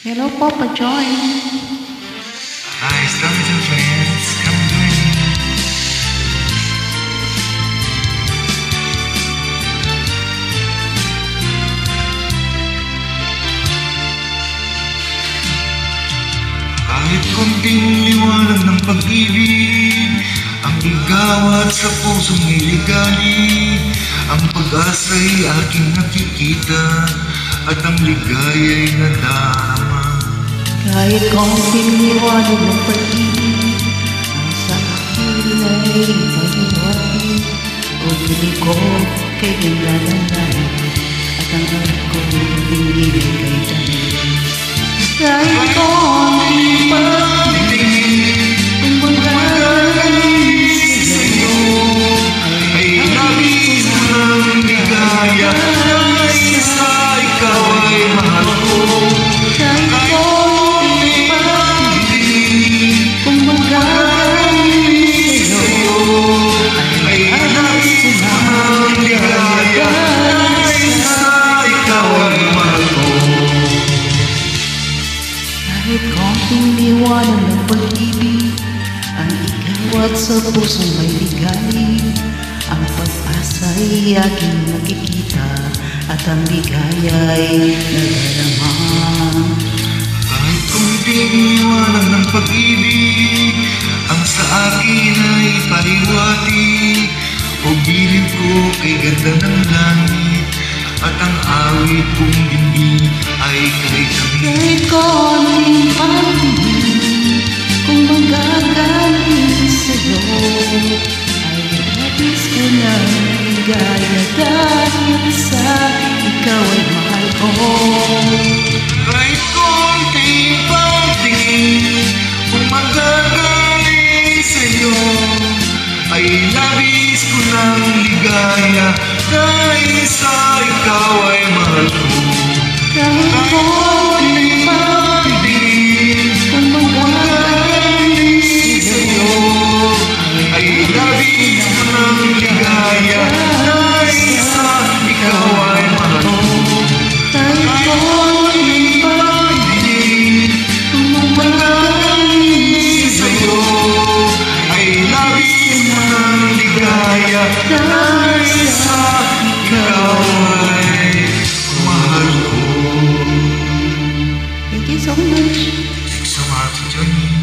Hello, Papa Joy. Hi, Stories and friends, come join me. Kahit konting liwanag ng pag-ibig ang igawat sa pusong iligali, ang pag-asa'y aking nakikita at ang ligaya'y nadarama. Kahit konting liwanag ng pag-ibig ang sa akin ay pag-iwati, o piling ko kay ganda ng langit at ang alam ko pinili kay Daniel. Kahit konting pag-ibig ang magaling sa'yo ay labis ng ligaya dahil sa ikaw ay mahal ko. kahit konting pag-ibig kung magaling sa'yo Ay labis ng ligaya dahil sa ikaw ay mahal ko. kahit konting liwanag ng pag-ibig ang igawat sa pusong may ligay, ang pag-asa'y aking nakikita at ang ligaya'y nadarama. Kahit kunting liwanag ng pag-ibig ang sa akin ay paliwati, o bilib ko kay ganda ng langit at ang awit kong dindi ay kay tabi. Kahit konting pag-ibig kung magagaling sa'yo ay labis ko ng ligaya dahil sa ikaw ay mahal ko. Kahit konting pagtingin kung magagaling sa'yo ay labis ko ng ligaya dahil sa ikaw ay mahal ko. Kahit konting pag-ibig kung magagaling sa'yo Ay labis ko ng ligaya dahil sa ikaw ay mahal ko. kahit konting pag-ibig kung magagaling Sa'yo ay labis ko ng ligaya dahil sa ikaw ay mahal ko. Thank you so much. Thanks so much for joining me.